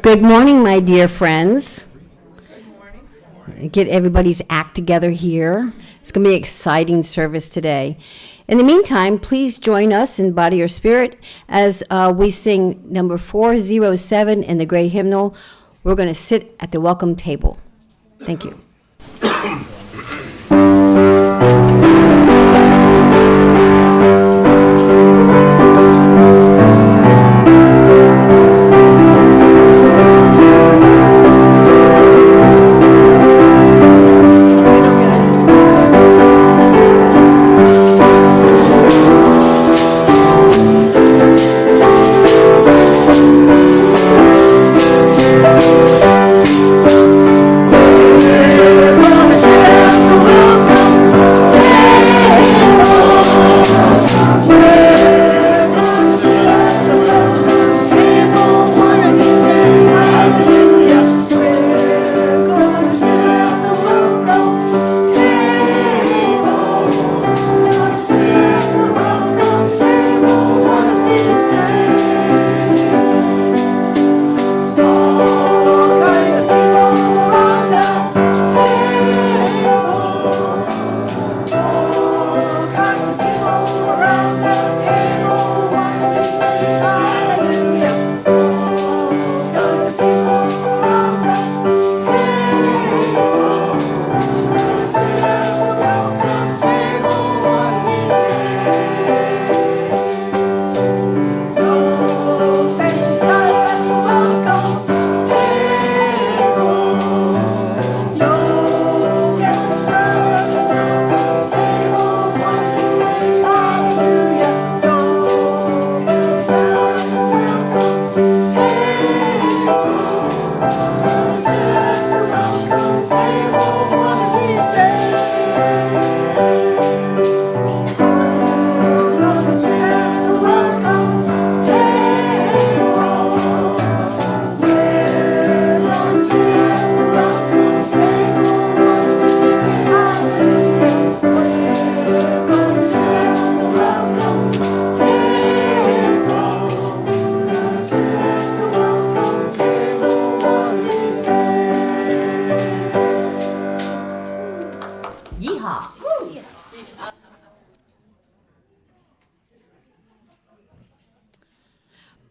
Good morning, my dear friends. Get everybody's act together here. It's going to be an exciting service today. In the meantime, please join us in body or spirit as we sing number 407 in the gray hymnal. We're going to sit at the welcome table. Thank you.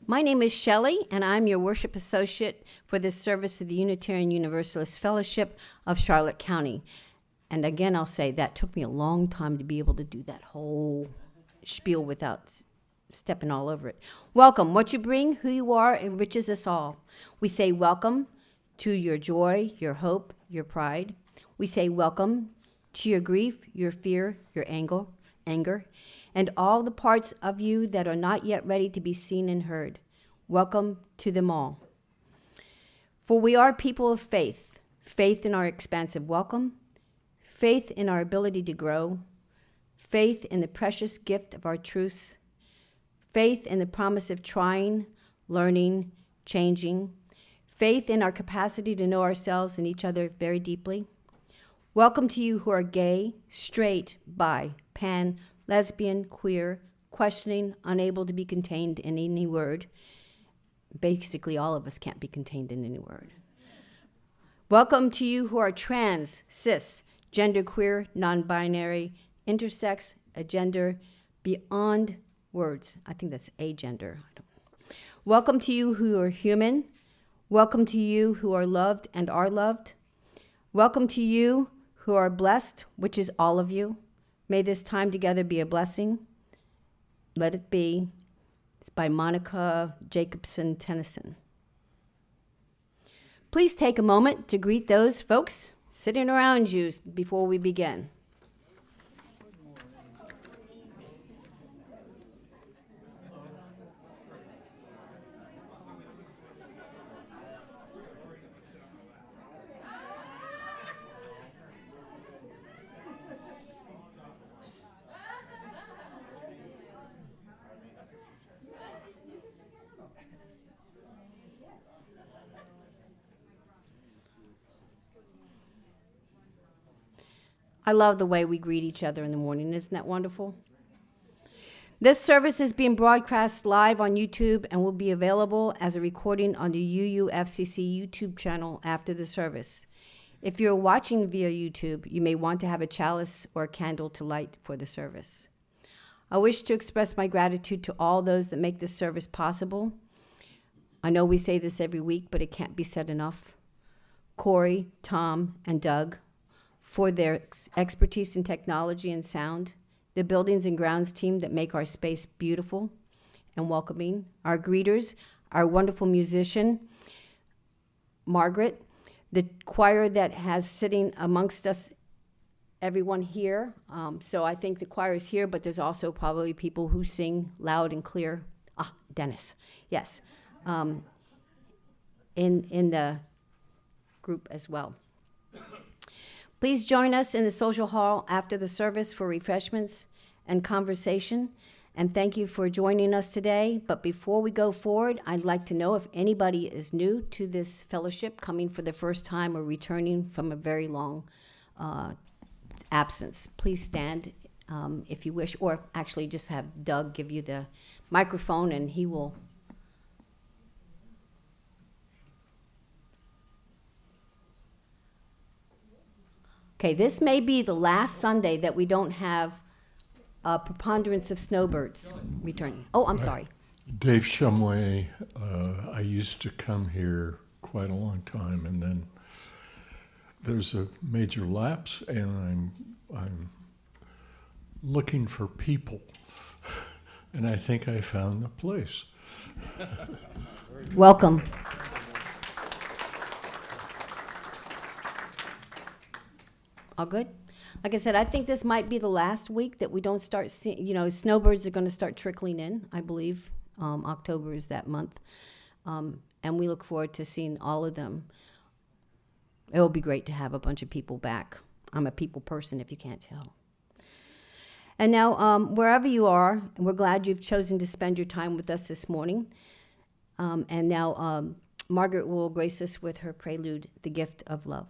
My name is Shelley, and I'm your worship associate for this service of the Unitarian Universalist Fellowship of Charlotte County. And again, I'll say that took me a long time to be able to do that whole spiel without stepping all over it. Welcome. What you bring, who you are, enriches us all. We say welcome to your joy, your hope, your pride. We say welcome to your grief, your fear, your anger, and all the parts of you that are not yet ready to be seen and heard. Welcome to them all. For we are people of faith, faith in our expansive welcome, faith in our ability to grow, faith in the precious gift of our truths, faith in the promise of trying, learning, changing, faith in our capacity to know ourselves and each other very deeply. Welcome to you who are gay, straight, bi, pan, lesbian, queer, questioning, unable to be contained in any word. Basically, all of us can't be contained in any word. Welcome to you who are trans, cis, genderqueer, non-binary, intersex, agender, beyond words. I think that's agender. Welcome to you who are human. Welcome to you who are loved and are loved. Welcome to you who are blessed, which is all of you. May this time together be a blessing. Let it be. It's by Monica Jacobson Tennyson. Please take a moment to greet those folks sitting around you before we begin. I love the way we greet each other in the morning. Isn't that wonderful? This service is being broadcast live on YouTube and will be available as a recording on the UUFCC YouTube channel after the service. If you're watching via YouTube, you may want to have a chalice or a candle to light for the service. I wish to express my gratitude to all those that make this service possible. I know we say this every week, but it can't be said enough. Corey, Tom, and Doug, for their expertise in technology and sound. The buildings and grounds team that make our space beautiful and welcoming. Our greeters, our wonderful musician, Margaret. The choir that has sitting amongst us, everyone here. So I think the choir is here, but there's also probably people who sing loud and clear. Dennis, yes. In the group as well. Please join us in the social hall after the service for refreshments and conversation. And thank you for joining us today. But before we go forward, I'd like to know if anybody is new to this fellowship, coming for the first time or returning from a very long absence. Please stand if you wish, or actually just have Doug give you the microphone and he will. Okay, this may be the last Sunday that we don't have a preponderance of snowbirds returning. Oh, I'm sorry. Dave Shumway, I used to come here quite a long time, and then there's a major lapse, and I'm looking for people, and I think I found the place. Welcome. All good? Like I said, I think this might be the last week that we don't start seeing, snowbirds are going to start trickling in, I believe. October is that month. And we look forward to seeing all of them. It will be great to have a bunch of people back. I'm a people person, if you can't tell. And now, wherever you are, we're glad you've chosen to spend your time with us this morning. And now, Margaret will grace us with her prelude, The Gift of Love.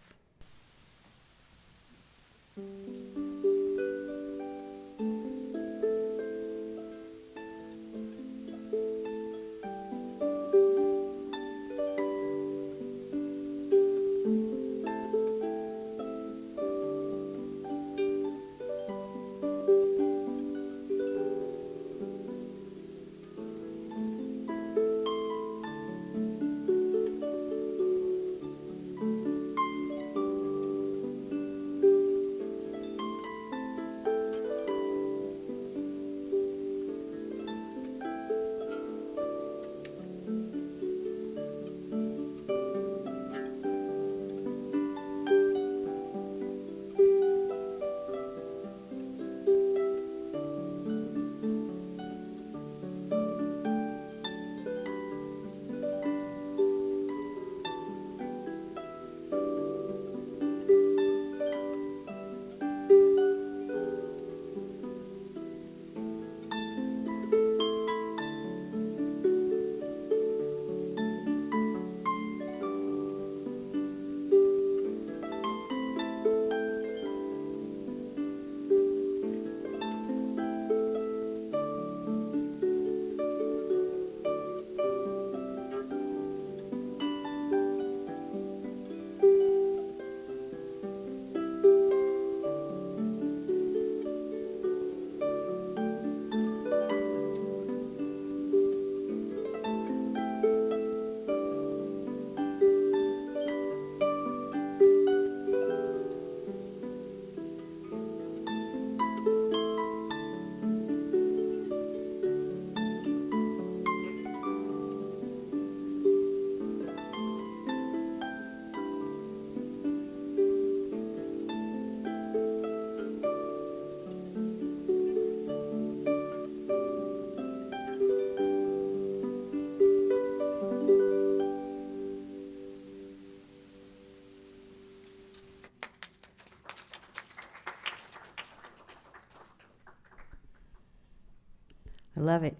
I love it.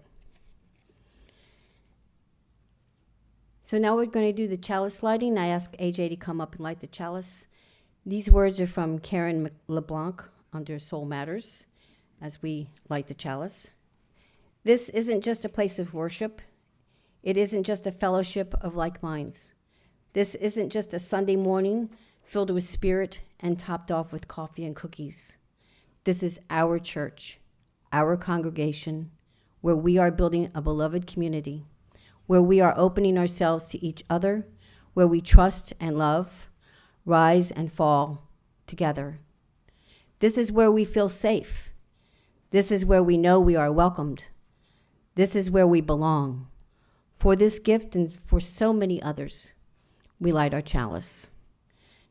So now we're going to do the chalice lighting. I asked AJ to come up and light the chalice. These words are from Karen LeBlanc under Soul Matters as we light the chalice. This isn't just a place of worship. It isn't just a fellowship of like minds. This isn't just a Sunday morning filled with spirit and topped off with coffee and cookies. This is our church, our congregation, where we are building a beloved community, where we are opening ourselves to each other, where we trust and love, rise and fall together. This is where we feel safe. This is where we know we are welcomed. This is where we belong. For this gift and for so many others, we light our chalice.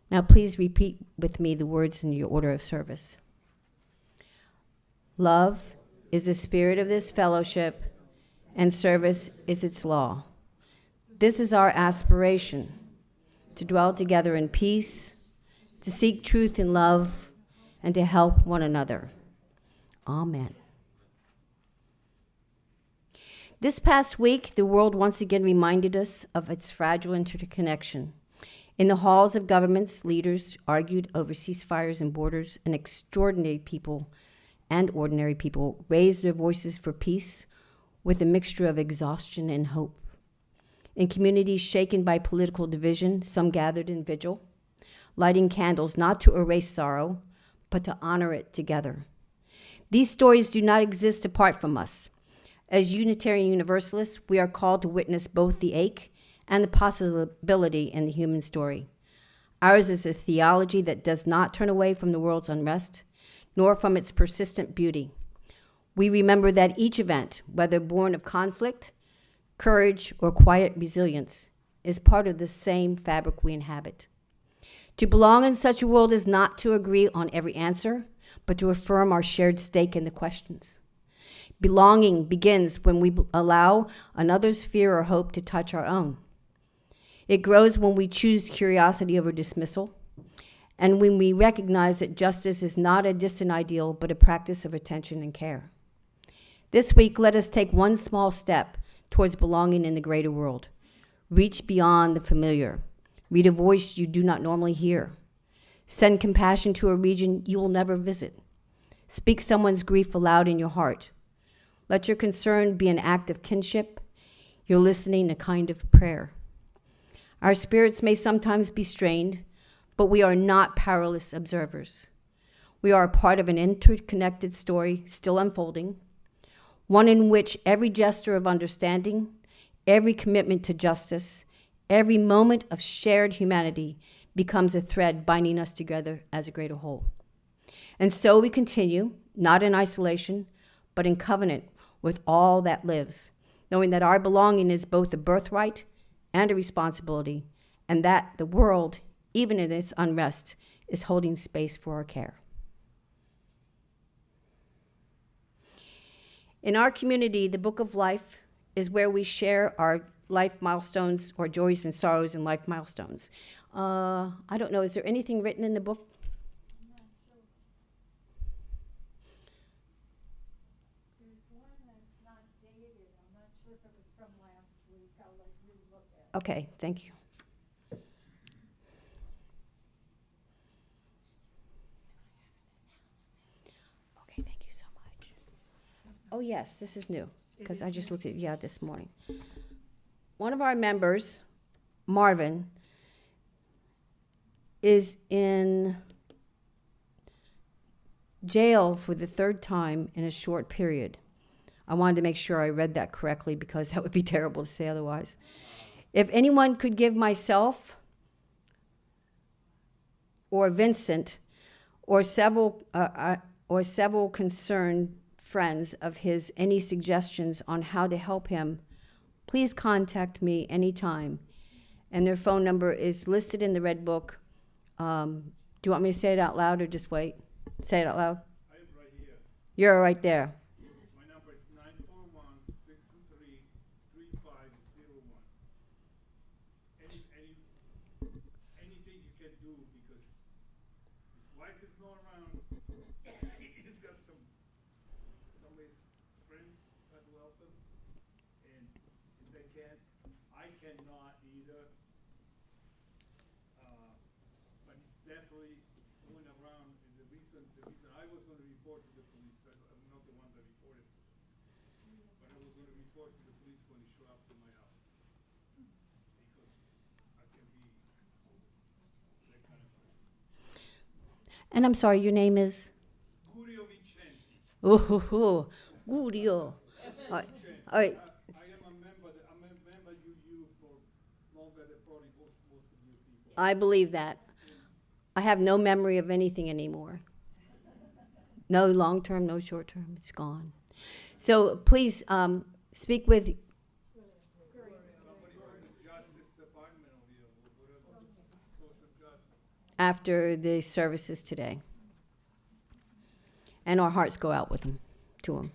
Now please repeat with me the words in your order of service. Love is the spirit of this fellowship, and service is its law. This is our aspiration, to dwell together in peace, to seek truth in love, and to help one another. Amen. This past week, the world once again reminded us of its fragile interconnection. In the halls of governments, leaders argued over ceasefires and borders, and extraordinary people and ordinary people raised their voices for peace with a mixture of exhaustion and hope. In communities shaken by political division, some gathered in vigil, lighting candles not to erase sorrow, but to honor it together. These stories do not exist apart from us. As Unitarian Universalists, we are called to witness both the ache and the possibility in the human story. Ours is a theology that does not turn away from the world's unrest, nor from its persistent beauty. We remember that each event, whether born of conflict, courage, or quiet resilience, is part of the same fabric we inhabit. To belong in such a world is not to agree on every answer, but to affirm our shared stake in the questions. Belonging begins when we allow another's fear or hope to touch our own. It grows when we choose curiosity over dismissal, and when we recognize that justice is not a distant ideal, but a practice of attention and care. This week, let us take one small step towards belonging in the greater world. Reach beyond the familiar. Read a voice you do not normally hear. Send compassion to a region you will never visit. Speak someone's grief aloud in your heart. Let your concern be an act of kinship, your listening a kind of prayer. Our spirits may sometimes be strained, but we are not powerless observers. We are a part of an interconnected story still unfolding, one in which every gesture of understanding, every commitment to justice, every moment of shared humanity becomes a thread binding us together as a greater whole. And so we continue, not in isolation, but in covenant with all that lives, knowing that our belonging is both a birthright and a responsibility, and that the world, even in its unrest, is holding space for our care. In our community, the Book of Life is where we share our life milestones or joys and sorrows and life milestones. I don't know, is there anything written in the book? I'm not sure. There's one that's not dated. I'm not sure if it was from last week. I'll let you look at it. Okay, thank you. Okay, thank you so much. Oh, yes, this is new, because I just looked at, this morning. One of our members, Marvin, is in jail for the third time in a short period. I wanted to make sure I read that correctly because that would be terrible to say otherwise. If anyone could give myself or Vincent or several concerned friends of his any suggestions on how to help him, please contact me anytime. And their phone number is listed in the Red Book. Do you want me to say it out loud or just wait? Say it out loud. I'm right here. You're right there. My number is 941-623-3501. Anything you can do, because his wife is not around. He's got some of his friends try to help him, and if they can't, I cannot either. But he's definitely going around. And the reason I was going to report to the police, I'm not the one that reported, but report to the police when he show up to my house. Because I can be that kind of guy. And I'm sorry, your name is? Gurio Vincenti. Oh, Gurio. All right. All right. I am a member UU for longer than probably most of you people. I believe that. I have no memory of anything anymore. No long term, no short term. It's gone. So please speak with. Somebody from the Justice Department over here, whatever, social justice. After the services today. And our hearts go out with them, to them.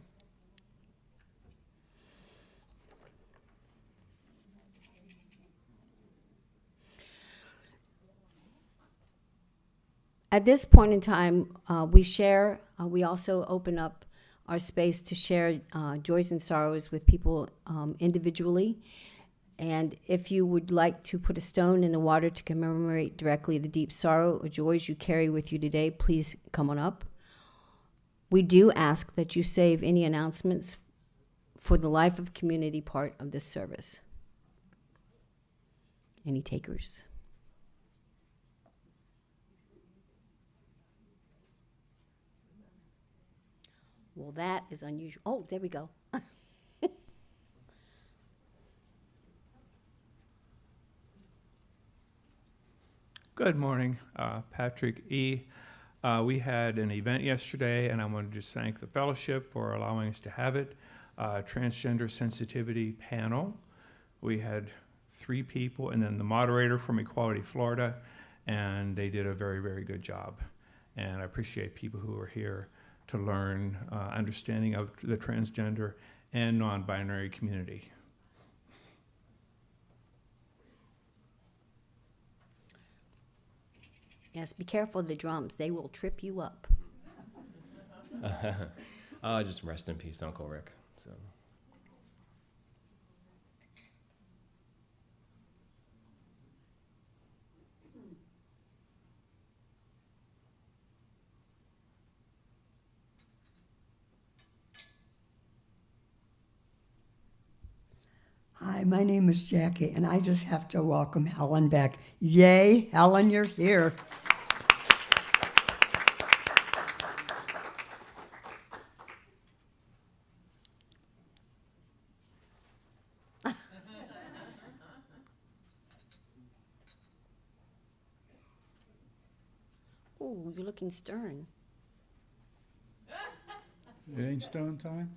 At this point in time, we also open up our space to share joys and sorrows with people individually. And if you would like to put a stone in the water to commemorate directly the deep sorrow or joys you carry with you today, please come on up. We do ask that you save any announcements for the life of community part of this service. Any takers? Well, that is unusual. Oh, there we go. Good morning, Patrick E. We had an event yesterday, and I want to just thank the fellowship for allowing us to have it. Transgender sensitivity panel. We had 3 people, and then the moderator from Equality Florida, and they did a very, very good job. And I appreciate people who are here to learn understanding of the transgender and non-binary community. Yes, be careful of the drums. They will trip you up. Just rest in peace, Uncle Rick. So. Hi, my name is Jackie, and I just have to welcome Helen back. Yay, Helen, you're here. Oh, you're looking stern. It ain't stone time?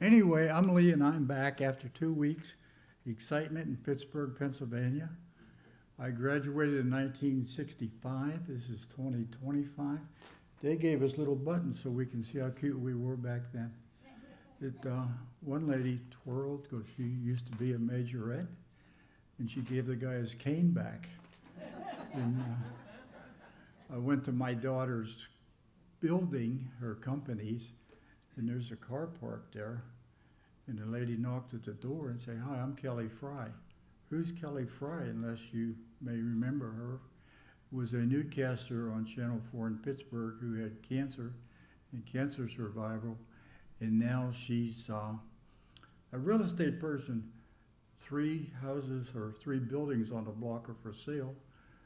Anyway, I'm Lee, and I'm back after 2 weeks. Excitement in Pittsburgh, Pennsylvania. I graduated in 1965. This is 2025. They gave us little buttons so we can see how cute we were back then. One lady twirled because she used to be a majorette, and she gave the guy his cane back. And I went to my daughter's building, her company's, and there's a car parked there. And the lady knocked at the door and said, "Hi, I'm Kelly Fry." Who's Kelly Fry, unless you may remember her? Was a newscaster on Channel 4 in Pittsburgh who had cancer and cancer survival. And now she's a real estate person. 3 houses or 3 buildings on the block are for sale.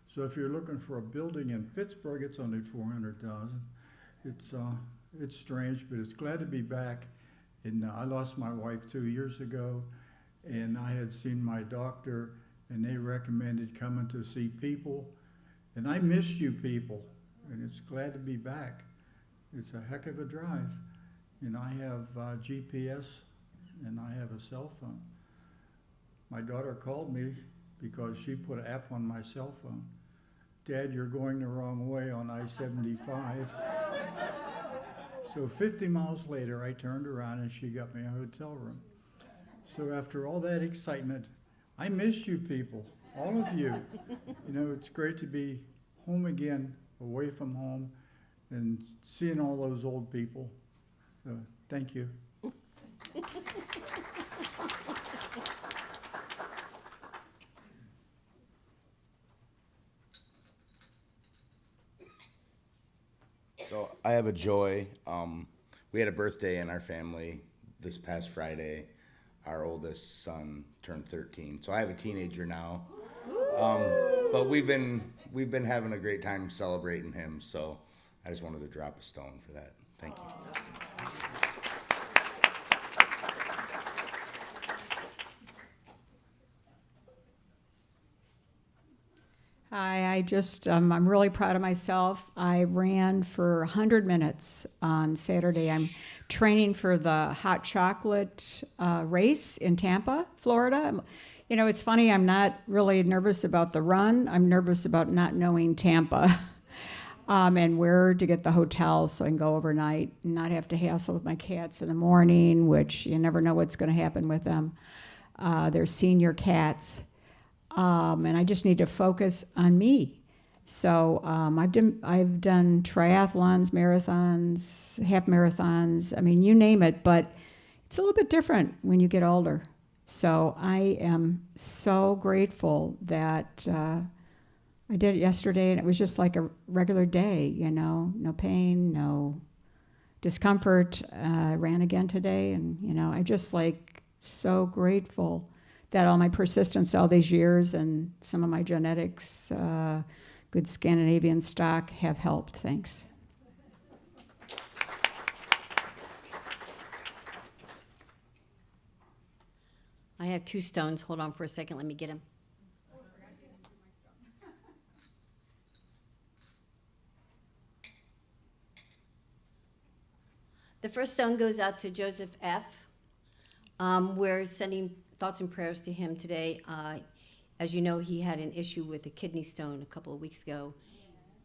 So if you're looking for a building in Pittsburgh, it's only $400,000. It's strange, but it's glad to be back. And I lost my wife 2 years ago, and I had seen my doctor, and they recommended coming to see people. And I missed you people, and it's glad to be back. It's a heck of a drive. And I have GPS, and I have a cell phone. My daughter called me because she put an app on my cell phone. "Dad, you're going the wrong way on I-75. So 50 miles later, I turned around and she got me a hotel room. So after all that excitement, I missed you people, all of you. You know, it's great to be home again, away from home, and seeing all those old people. So thank you. So I have a joy. we had a birthday in our family this past Friday. Our oldest son turned 13, so I have a teenager now. But we've been having a great time celebrating him. So I just wanted to drop a stone for that. Thank you. Hi, I'm really proud of myself. I ran for 100 minutes on Saturday. I'm training for the hot chocolate race in Tampa, Florida. You know, it's funny, I'm not really nervous about the run. I'm nervous about not knowing Tampa and where to get the hotel so I can go overnight and not have to hassle with my cats in the morning, which you never know what's going to happen with them. They're senior cats. And I just need to focus on me. So I've done triathlons, marathons, half marathons. I mean, you name it. But it's a little bit different when you get older. So I am so grateful that I did it yesterday, and it was just like a regular day. You know, no pain, no discomfort. I ran again today, and I just like so grateful that all my persistence all these years and some of my genetics, good Scandinavian stock, have helped. Thanks. I have 2 stones. Hold on for a second. Let me get them. The first stone goes out to Joseph F. We're sending thoughts and prayers to him today. As you know, he had an issue with a kidney stone a couple of weeks ago,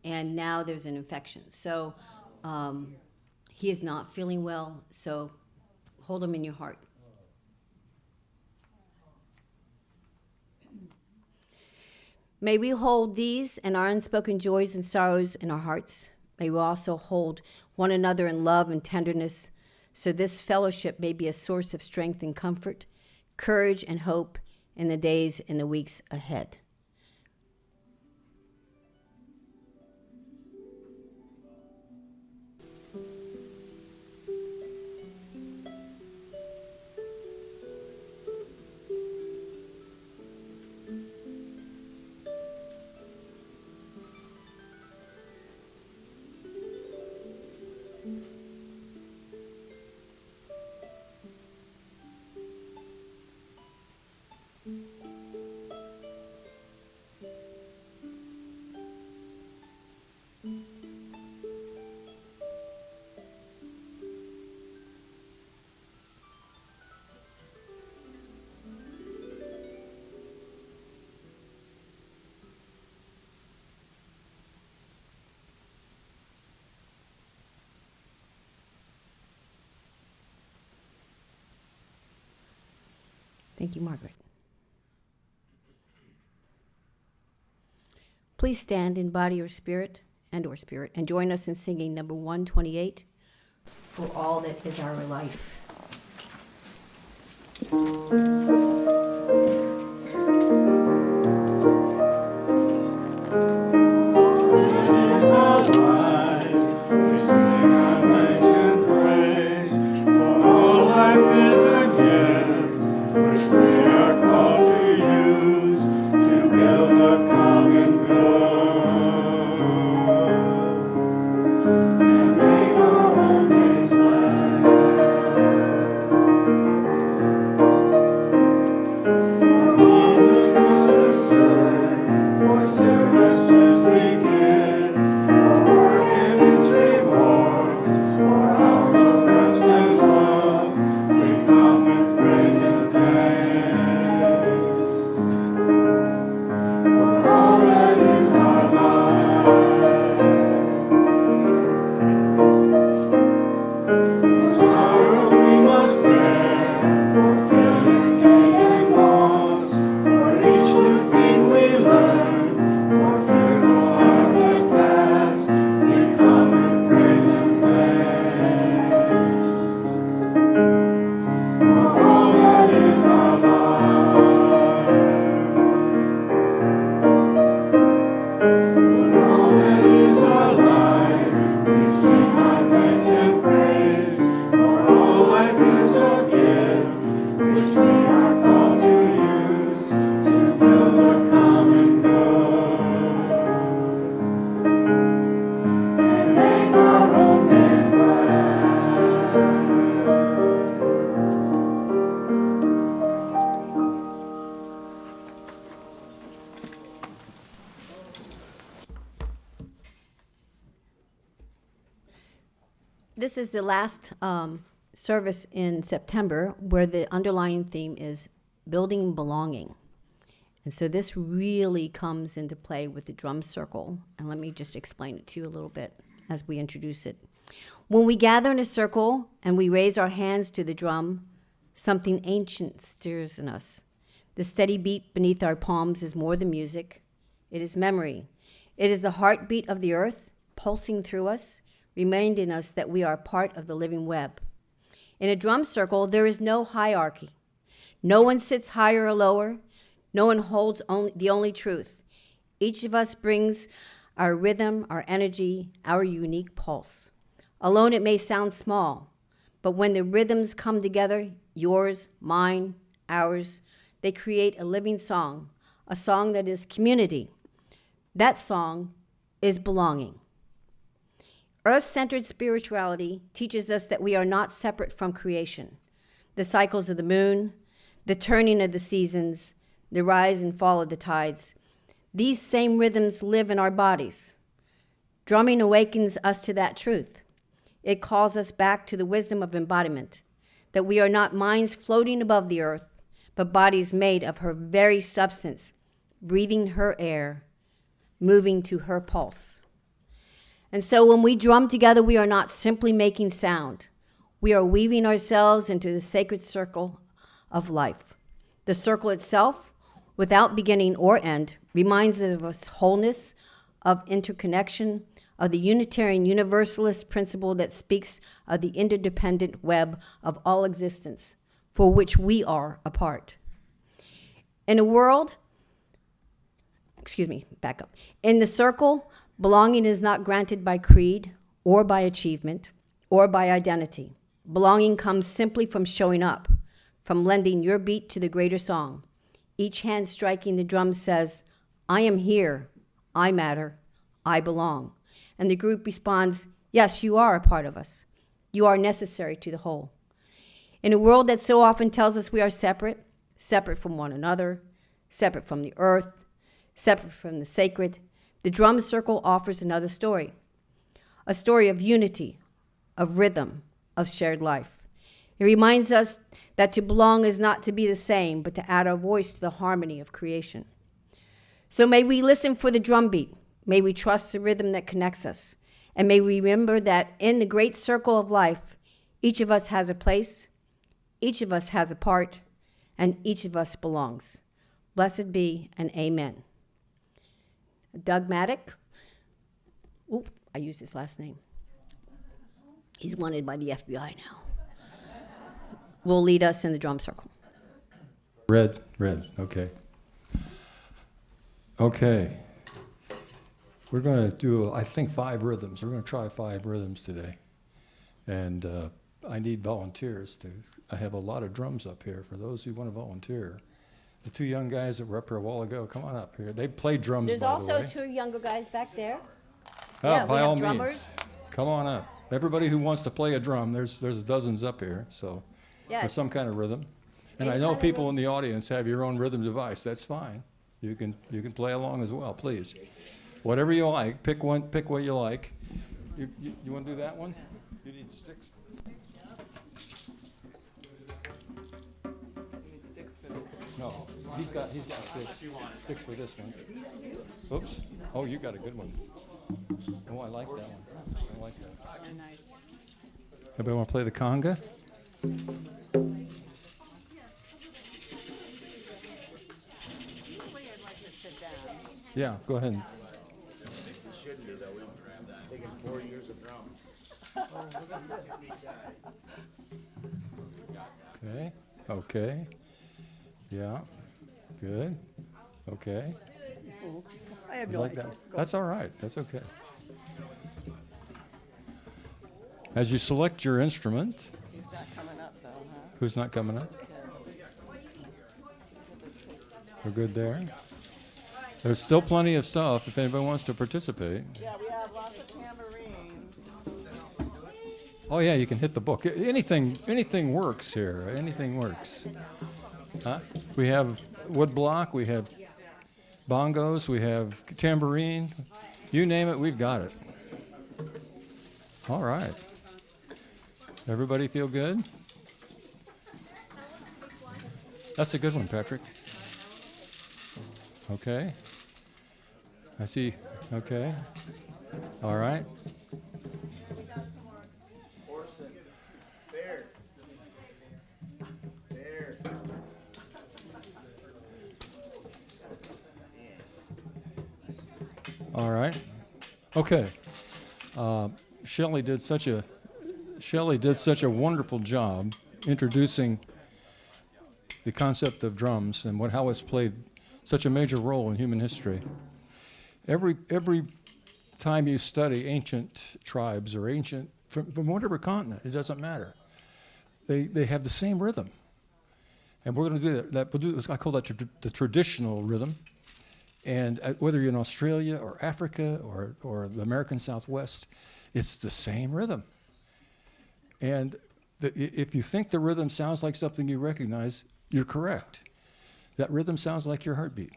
and now there's an infection. So he is not feeling well, so hold him in your heart. May we hold these and our unspoken joys and sorrows in our hearts. May we also hold one another in love and tenderness, so this fellowship may be a source of strength and comfort, courage and hope in the days and the weeks ahead. Thank you, Margaret. Please stand in body or spirit and join us in singing number 128, For All That Is Our Life. This is the last service in September where the underlying theme is building belonging. And so this really comes into play with the drum circle. And let me just explain it to you a little bit as we introduce it. When we gather in a circle and we raise our hands to the drum, something ancient stirs in us. The steady beat beneath our palms is more than music. It is memory. It is the heartbeat of the earth pulsing through us, reminding us that we are part of the living web. In a drum circle, there is no hierarchy. No one sits higher or lower. No one holds the only truth. Each of us brings our rhythm, our energy, our unique pulse. Alone, it may sound small, but when the rhythms come together, yours, mine, ours, they create a living song, a song that is community. That song is belonging. Earth-centered spirituality teaches us that we are not separate from creation. The cycles of the moon, the turning of the seasons, the rise and fall of the tides, these same rhythms live in our bodies. Drumming awakens us to that truth. It calls us back to the wisdom of embodiment, that we are not minds floating above the earth, but bodies made of her very substance, breathing her air, moving to her pulse. And so when we drum together, we are not simply making sound. We are weaving ourselves into the sacred circle of life. The circle itself, without beginning or end, reminds us of its wholeness, of interconnection, of the Unitarian Universalist principle that speaks of the interdependent web of all existence, for which we are a part. In a world, back up. In the circle, belonging is not granted by creed or by achievement or by identity. Belonging comes simply from showing up, from lending your beat to the greater song. Each hand striking the drum says, I am here, I matter, I belong. And the group responds, yes, you are a part of us. You are necessary to the whole. In a world that so often tells us we are separate, separate from one another, separate from the earth, separate from the sacred, the drum circle offers another story, a story of unity, of rhythm, of shared life. It reminds us that to belong is not to be the same, but to add our voice to the harmony of creation. So may we listen for the drum beat. May we trust the rhythm that connects us. And may we remember that in the great circle of life, each of us has a place, each of us has a part, and each of us belongs. Blessed be and amen. Doug Maddock, I used his last name. He's wanted by the FBI now. Will lead us in the drum circle. Red, okay. Okay. We're going to do, I think, 5 rhythms. We're going to try 5 rhythms today. And I need volunteers. I have a lot of drums up here for those who want to volunteer. The 2 young guys that were up here a while ago, come on up here. They play drums, There's by the way. also 2 younger guys back there. Oh, Yeah, by we have all drummers. means, come on up. Everybody who wants to play a drum, there's dozens up here, so Yeah. for some kind of rhythm. And I Any know kind of people in the audience have your own rhythm device. That's fine. You can play along as well, please. Whatever you like, pick what you like. You want to do that one? You need sticks. No, he's got sticks. Sticks for this one. Oops. Oh, you got a good one. Oh, I like that one. I like that. Everybody want to play the conga? Yeah, go ahead. Okay. Yeah. Good. Okay. I have You no like idea. that? That's all right. That's okay. As you select your instrument. He's not coming up though, huh? Who's not coming up? We're good there. There's still plenty of stuff if anybody wants to participate. Yeah, we have lots of tambourines. Oh yeah, you can hit the book. Anything works here. Anything works. Huh? We have wood block. We have bongos. We have tambourine. You name it, we've got it. All right. Everybody feel good? That's a good one, Patrick. Okay. I see. Okay. All right. All right. Okay. Shelley did such a wonderful job introducing the concept of drums and how it's played such a major role in human history. Every time you study ancient tribes or ancient from whatever continent, it doesn't matter. They have the same rhythm, and we're going to do that. We'll do. I call that the traditional rhythm. And whether you're in Australia or Africa or the American Southwest, it's the same rhythm. And if you think the rhythm sounds like something you recognize, you're correct. That rhythm sounds like your heartbeat.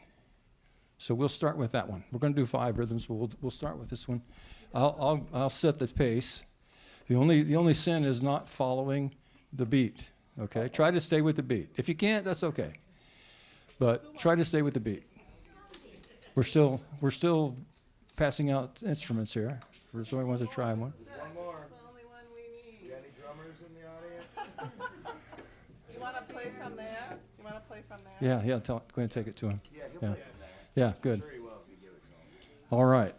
So we'll start with that one. We're going to do 5 rhythms, but we'll start with this one. I'll set the pace. The only sin is not following the beat. Okay, try to stay with the beat. If you can't, that's okay. But try to stay with the beat. We're still passing out instruments here. For somebody wants to try one. One more. That's the only one we need. You got any drummers in the audience? You want to play from there? You want to play from there? Yeah. Go ahead and take it to him. Yeah, he'll Yeah. play from there. Yeah, good. Very well if you give it to him. All right.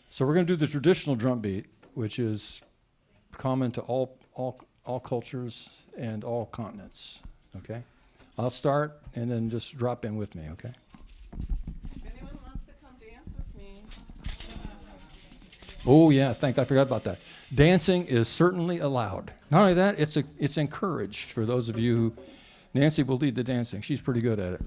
So we're going to do the traditional drum beat, which is common to all cultures and all continents. Okay. I'll start and then just drop in with me, okay? If anyone wants to come dance with me. Oh yeah, I forgot about that. Dancing is certainly allowed. Not only that, it's encouraged for those of you who, Nancy will lead the dancing. She's pretty good at it.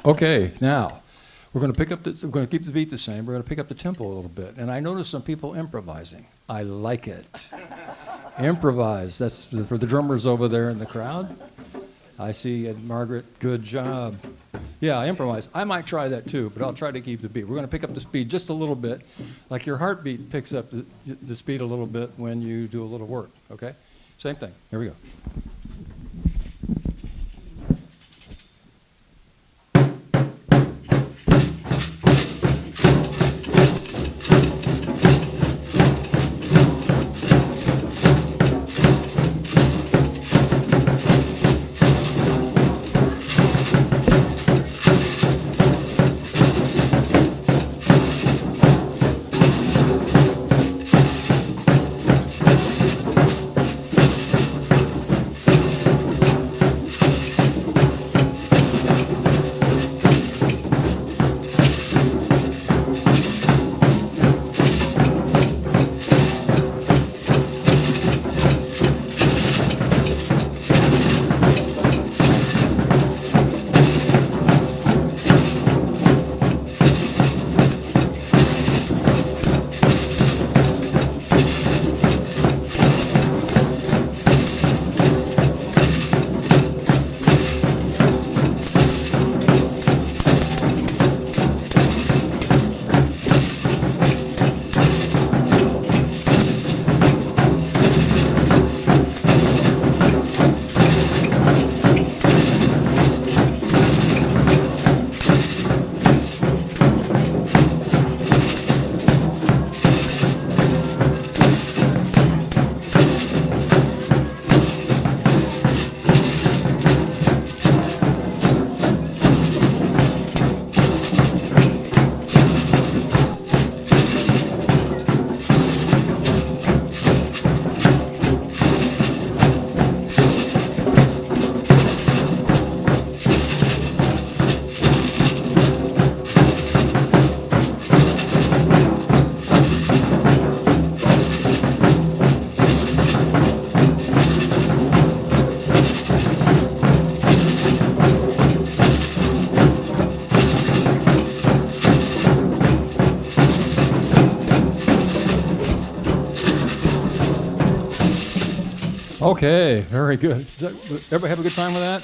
Okay, now we're going to keep the beat the same. We're going to pick up the tempo a little bit. And I noticed some people improvising. I like it. Improvise. That's for the drummers over there in the crowd. I see Margaret. Good job. Yeah, improvise. I might try that too, but I'll try to keep the beat. We're going to pick up the speed just a little bit, like your heartbeat picks up the speed a little bit when you do a little work. Okay? Same thing. Here we go. Okay, very good. Everybody have a good time with that?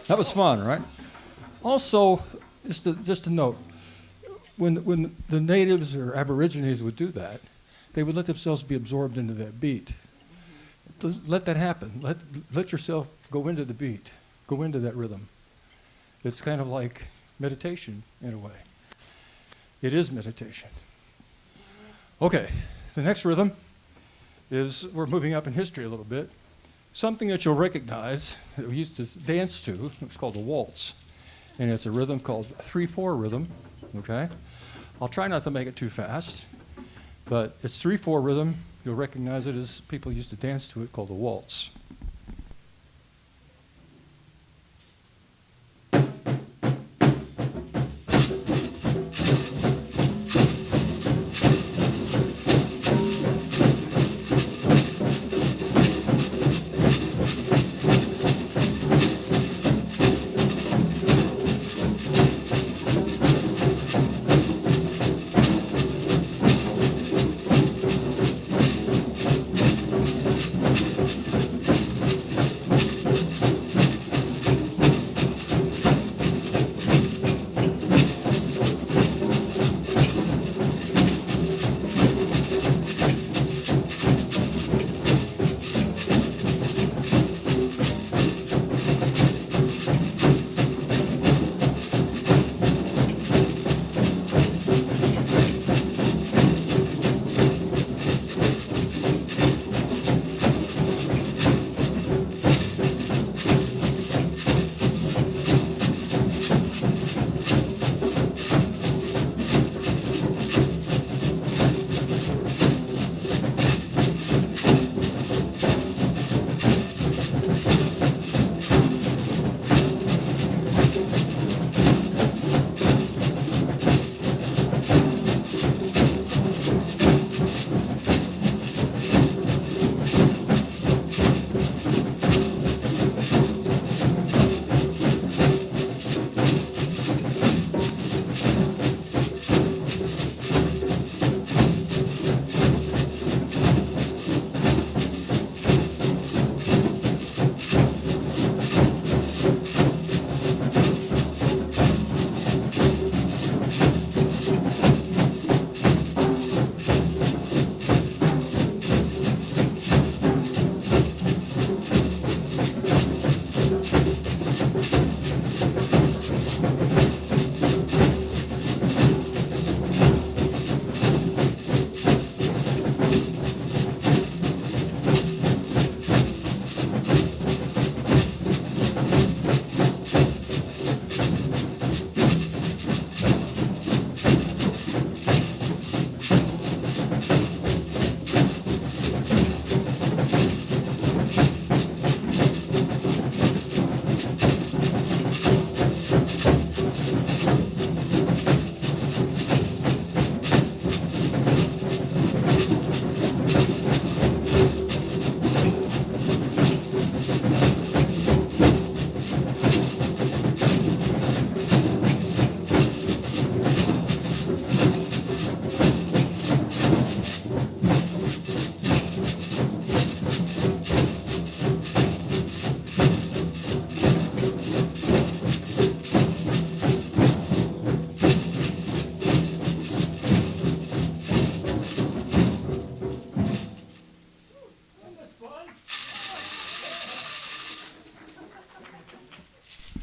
That was fun, right? Also, just a note, when the natives or aborigines would do that, they would let themselves be absorbed into that beat. Let that happen. Let yourself go into the beat, go into that rhythm. It's kind of like meditation in a way. It is meditation. Okay, the next rhythm is, we're moving up in history a little bit, something that you'll recognize that we used to dance to. It's called a waltz, and it's a rhythm called 3/4 rhythm, okay? I'll try not to make it too fast, but it's 3/4 rhythm. You'll recognize it as people used to dance to it, called a waltz.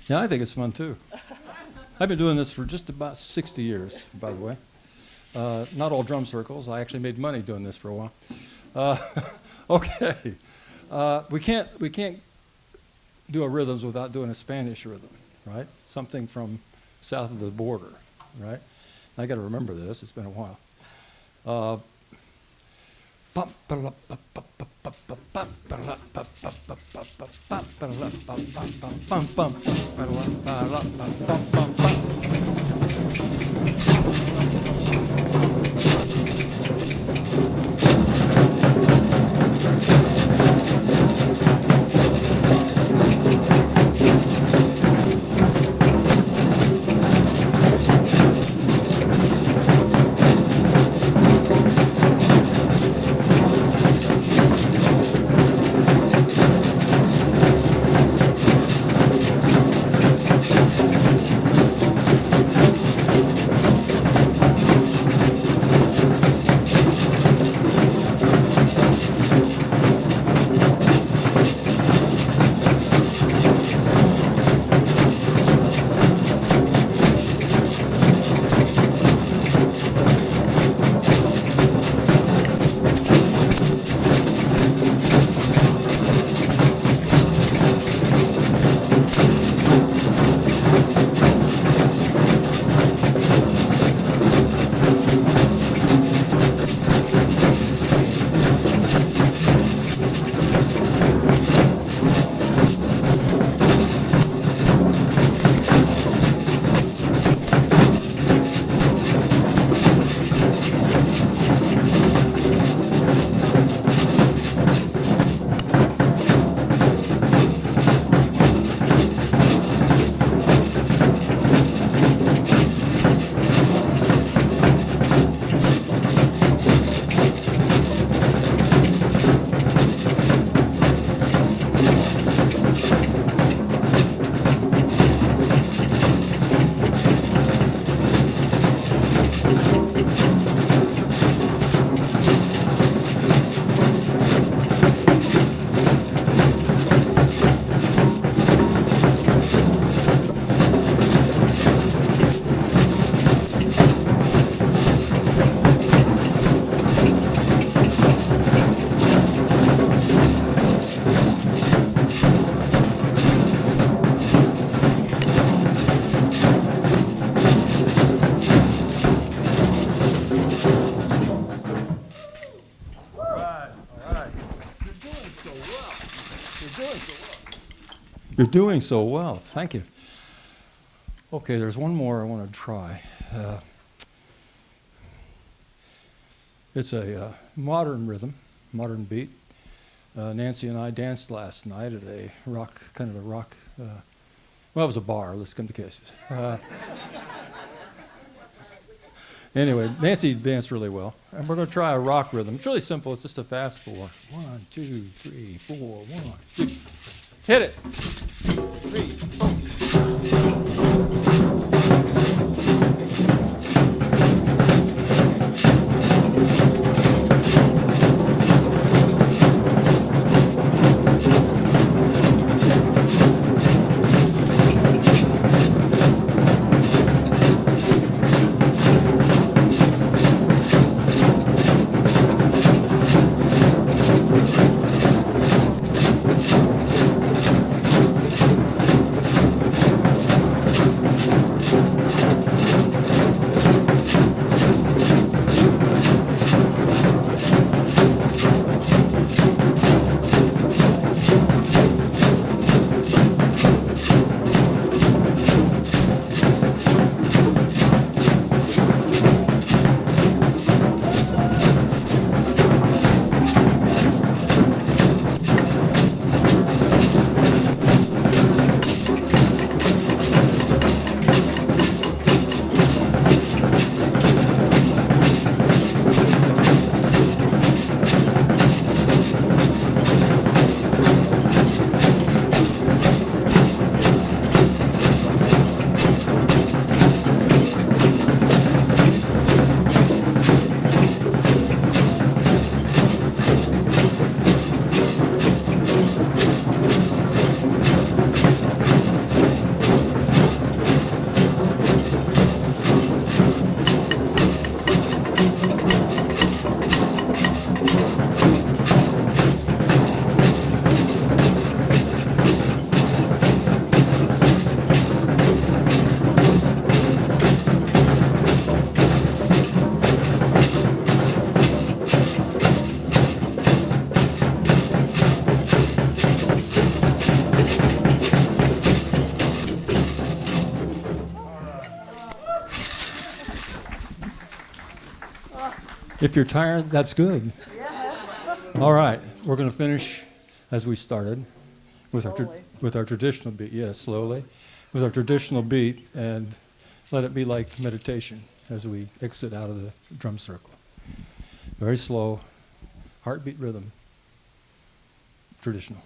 Yeah, I think it's fun too. I've been doing this for just about 60 years, by the way. Not all drum circles. I actually made money doing this for a while. Okay. We can't do a rhythms without doing a Spanish rhythm, right? Something from south of the border, right? I got to remember this. It's been a while. You're doing so well. Thank you. Okay, there's one more I want to try. It's a modern rhythm, modern beat. Nancy and I danced last night at a rock, kind of a rock, well, it was a bar, let's come to cases. Anyway, Nancy danced really well, and we're going to try a rock rhythm. It's really simple. It's just a fast 4. 1, 2, 3, 4, 1, 2. Hit it. 3, If you're tired, that's good. All right, we're going to finish as we started with our traditional beat. Yeah, slowly, with our traditional beat, and let it be like meditation as we exit out of the drum circle. Very slow, heartbeat rhythm, traditional.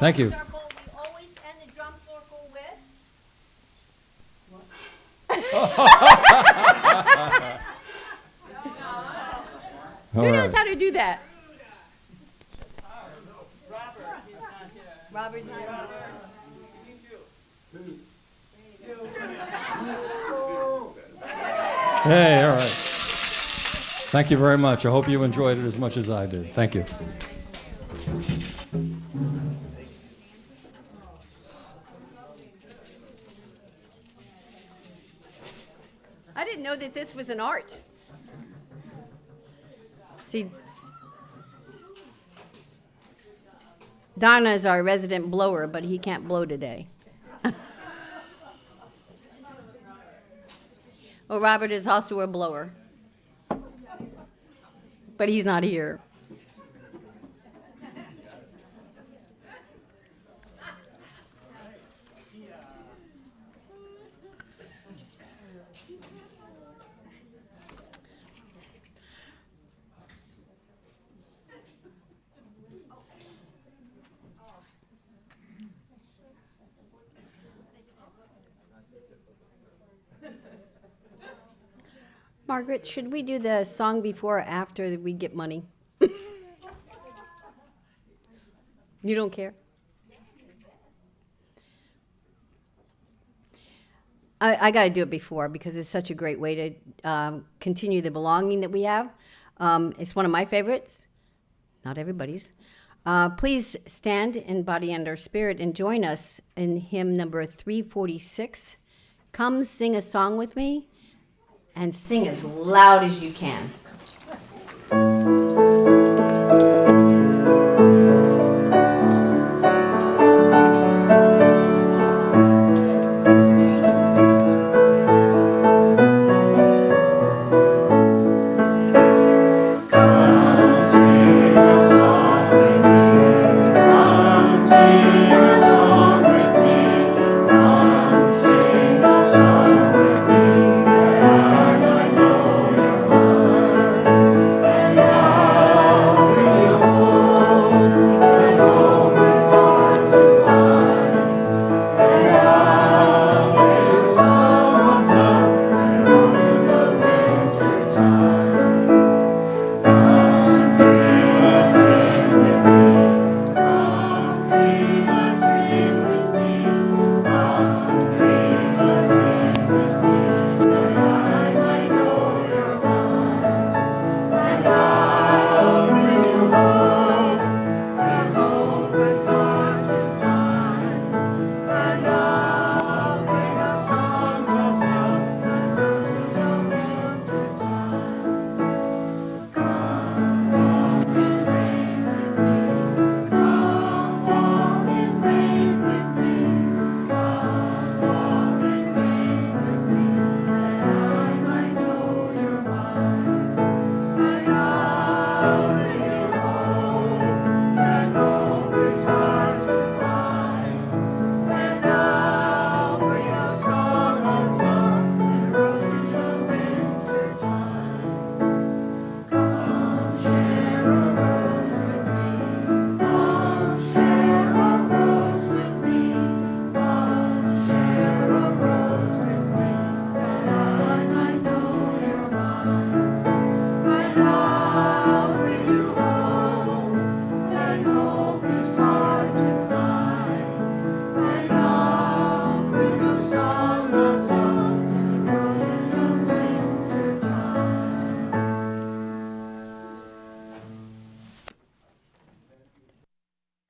Thank you. All Who knows right. how to do that? Robert's not here. Hey, all right. Thank you very much. I hope you enjoyed it as much as I did. Thank you. I didn't know that this was an art. See, Donna is our resident blower, but he can't blow today. Well, Robert is also a blower, but he's not here. Margaret, should we do the song before or after we get money? You don't care? I got to do it before because it's such a great way to continue the belonging that we have. It's one of my favorites, not everybody's. Please stand in body and our spirit and join us in hymn number 346. Come sing a song with me and sing as loud as you can.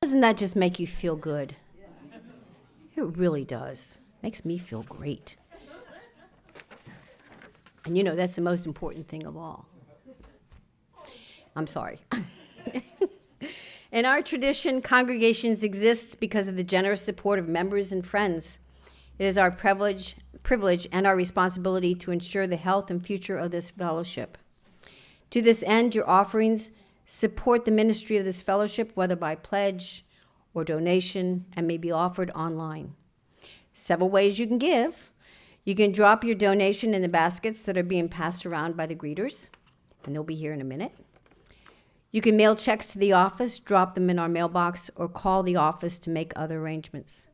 Doesn't that just make you feel good? It really does. Makes me feel great. And you know, that's the most important thing of all. I'm sorry. In our tradition, congregations exist because of the generous support of members and friends. It is our privilege and our responsibility to ensure the health and future of this fellowship. To this end, your offerings support the ministry of this fellowship, whether by pledge or donation, and may be offered online. Several ways you can give. You can drop your donation in the baskets that are being passed around by the greeters, and they'll be here in a minute. You can mail checks to the office, drop them in our mailbox, or call the office to make other arrangements.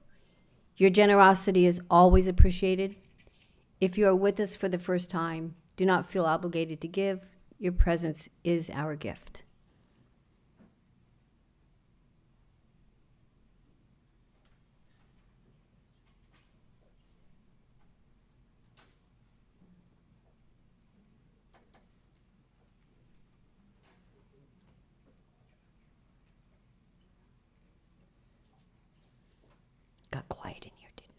Your generosity is always appreciated, If you are with us for the first time, do not feel obligated to give. Your presence is our gift. Got quiet in here, didn't it?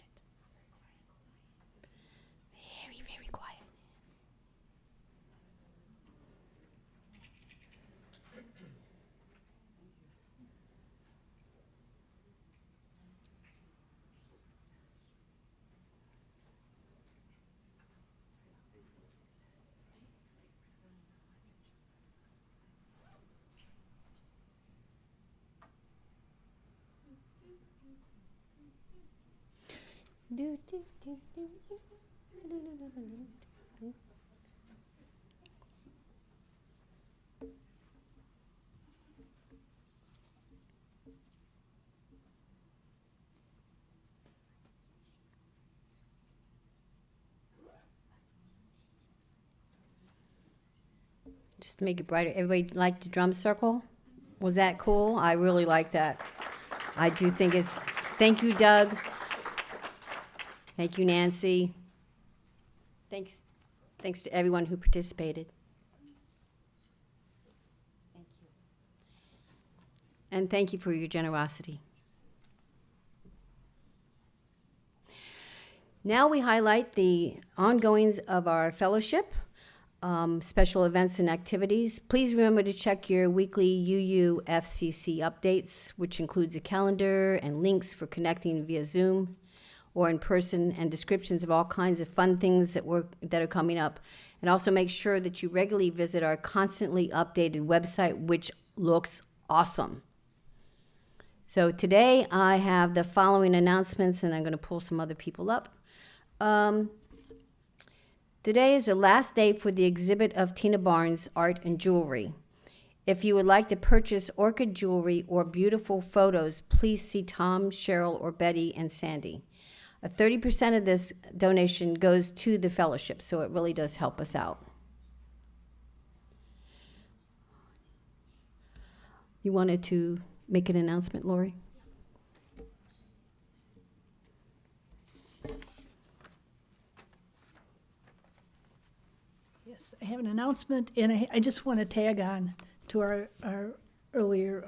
Very, very quiet. Do, do, do, do, do, do, do, do, do, do. Just to make it brighter, everybody liked the drum circle? Was that cool? I really like that. I do think it's, thank you, Doug. Thank you, Nancy. Thanks to everyone who participated. Thank you. And thank you for your generosity. Now we highlight the ongoings of our fellowship, special events and activities. Please remember to check your weekly UUFCC updates, which includes a calendar and links for connecting via Zoom or in person, and descriptions of all kinds of fun things that are coming up. And also make sure that you regularly visit our constantly updated website, which looks awesome. So today I have the following announcements, and I'm going to pull some other people up. Today is the last day for the exhibit of Tina Barnes' art and jewelry. If you would like to purchase orchid jewelry or beautiful photos, please see Tom, Cheryl, or Betty and Sandy. 30% of this donation goes to the fellowship, so it really does help us out. You wanted to make an announcement, Lori? Yes, I have an announcement, and I just want to tag on to our earlier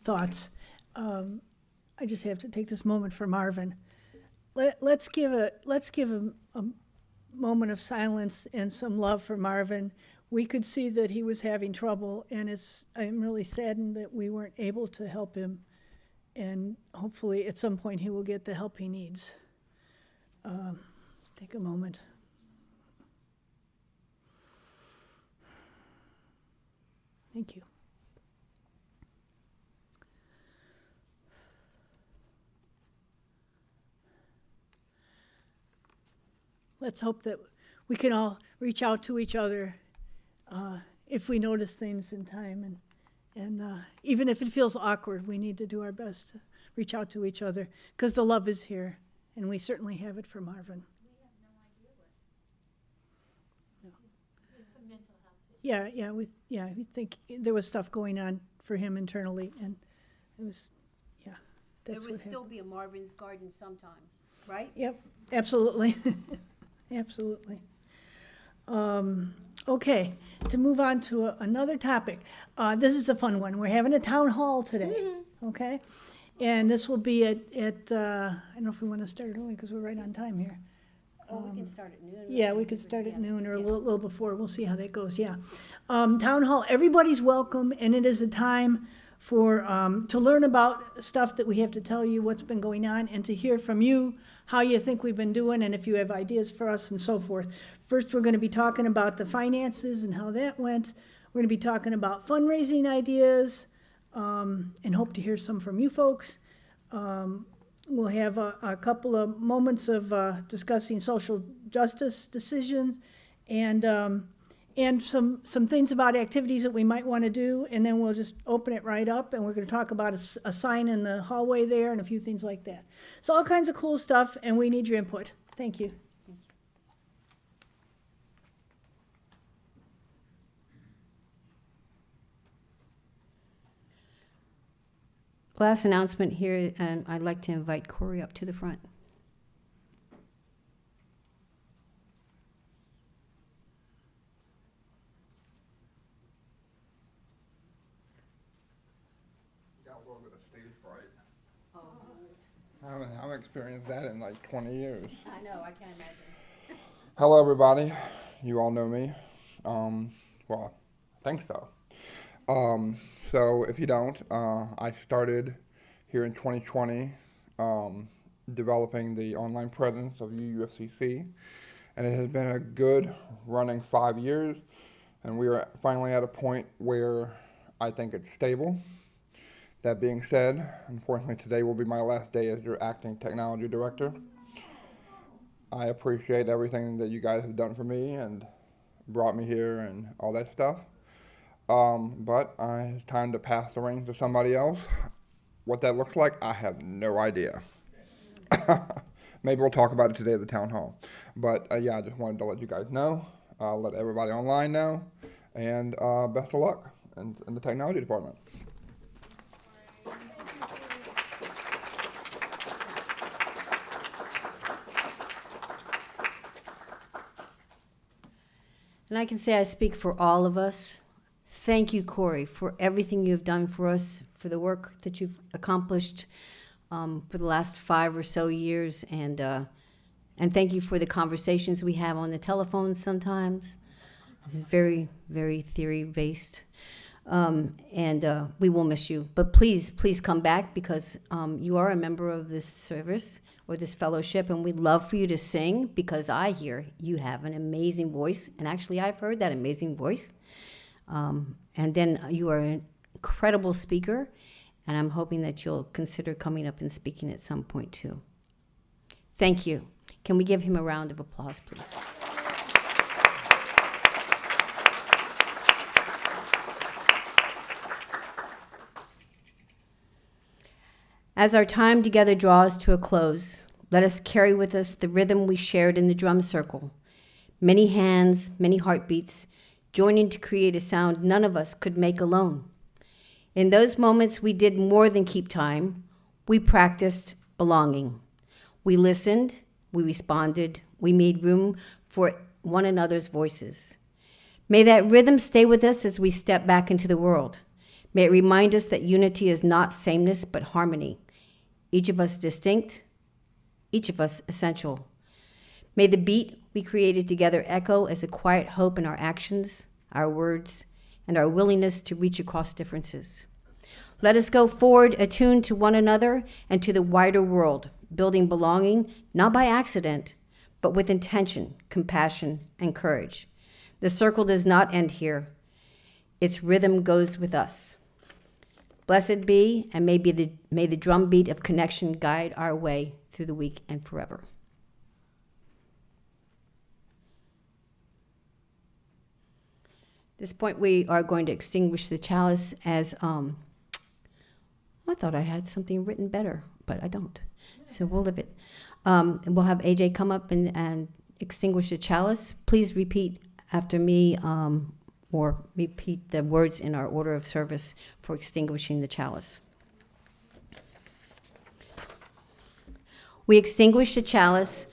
thoughts. I just have to take this moment for Marvin. Let's give a moment of silence and some love for Marvin. We could see that he was having trouble, and I'm really saddened that we weren't able to help him. And hopefully, at some point, he will get the help he needs. Take a moment. Thank you. Let's hope that we can all reach out to each other if we notice things in time. And even if it feels awkward, we need to do our best to reach out to each other, because the love is here, and we certainly have it for Marvin. We have no idea what. No. It's a mental health issue. We think there was stuff going on for him internally, and it was, that's There what will happened. still be a Marvin's Garden sometime, right? Yep, absolutely. Absolutely. Okay, to move on to another topic. This is a fun one. We're having a town hall today, okay? And this will be at I don't know if we want to start early because we're right on time here. Oh, we can start at noon. Yeah, we could start at noon or a little before. We'll see how that goes, yeah. Town hall, everybody's welcome, and it is a time for to learn about stuff that we have to tell you what's been going on, and to hear from you how you think we've been doing, and if you have ideas for us and so forth. First, we're going to be talking about the finances and how that went. We're going to be talking about fundraising ideas, and hope to hear some from you folks. We'll have a couple of moments of discussing social justice decisions, and some things about activities that we might want to do, and then we'll just open it right up, and we're going to talk about a sign in the hallway there and a few things like that. So all kinds of cool stuff, and we need your input. Thank you. Last announcement here, and I'd like to invite Corey up to the front. Got a little bit of stage fright. I haven't experienced that in like 20 years. I know, I can't imagine. Hello, everybody. You all know me. Well, I think so. So if you don't, I started here in 2020 developing the online presence of UUFCC, and it has been a good running 5 years, and we are finally at a point where I think it's stable. That being said, unfortunately today will be my last day as your acting technology director. I appreciate everything that you guys have done for me and brought me here and all that stuff. But it's time to pass the reins to somebody else. What that looks like, I have no idea. Maybe we'll talk about it today at the town hall. But yeah, I just wanted to let you guys know, let everybody online know, and best of luck in the technology department. And I can say I speak for all of us. Thank you, Corey, for everything you've done for us, for the work that you've accomplished for the last 5 or so years, and thank you for the conversations we have on the telephone sometimes. It's very, very theory-based, and we will miss you. But please, please come back, because you are a member of this service or this fellowship, and we'd love for you to sing, because I hear you have an amazing voice, and actually I've heard that amazing voice. And then you are an incredible speaker, and I'm hoping that you'll consider coming up and speaking at some point too. Thank you. Can we give him a round of applause, please? As our time together draws to a close, let us carry with us the rhythm we shared in the drum circle. Many hands, many heartbeats, joining to create a sound none of us could make alone. In those moments, we did more than keep time. We practiced belonging. We listened, we responded, we made room for one another's voices. May that rhythm stay with us as we step back into the world. May it remind us that unity is not sameness, but harmony. Each of us distinct, each of us essential. May the beat we created together echo as a quiet hope in our actions, our words, and our willingness to reach across differences. Let us go forward attuned to one another and to the wider world, building belonging, not by accident, but with intention, compassion, and courage. The circle does not end here. Its rhythm goes with us. Blessed be, and may the drumbeat of connection guide our way through the week and forever. At this point, we are going to extinguish the chalice as, I thought I had something written better, but I don't. So we'll leave it. And we'll have AJ come up and extinguish the chalice. Please repeat after me, or repeat the words in our order of service for extinguishing the chalice. We extinguish the chalice,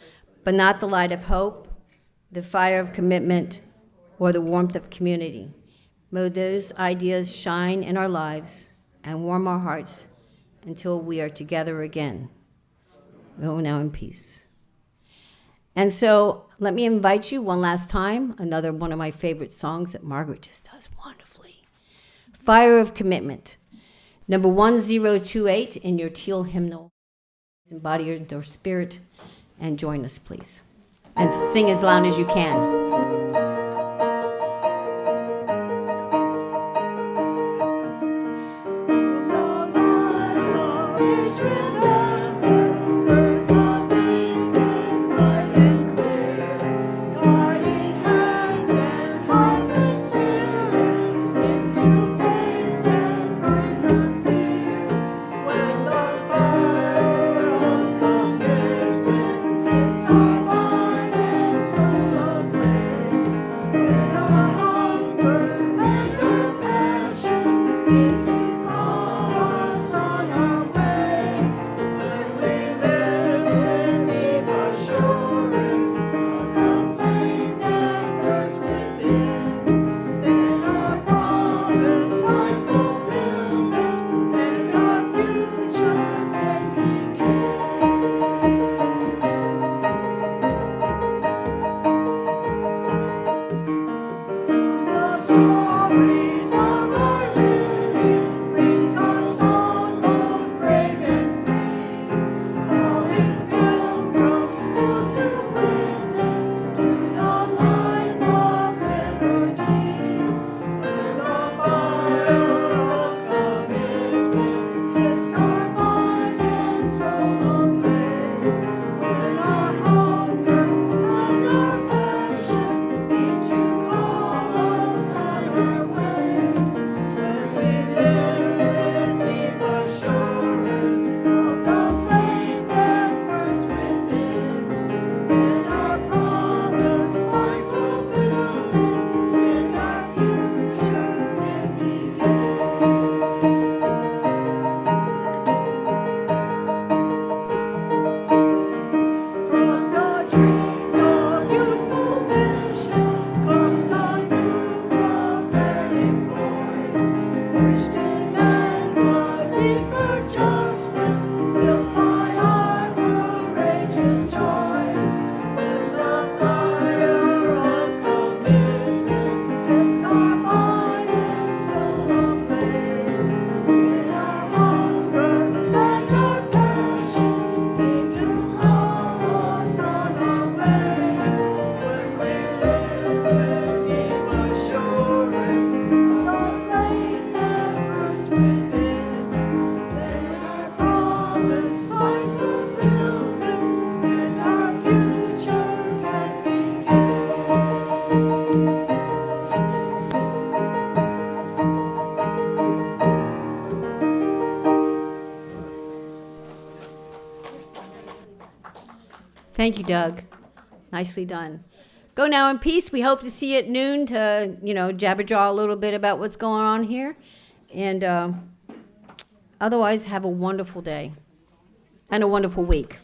but not the light of hope, the fire of commitment, or the warmth of community. May those ideas shine in our lives and warm our hearts until we are together again. Go now in peace. And so let me invite you one last time, another one of my favorite songs that Margaret just does wonderfully. Fire of Commitment, number 1028 in your teal hymnal. Embody your spirit and join us, please. And sing as loud as you can. It's our mind and soul ablaze. Thank you, Doug. Nicely done. Go now in peace. We hope to see you at noon to, jabberjaw a little bit about what's going on here. And otherwise, have a wonderful day and a wonderful week.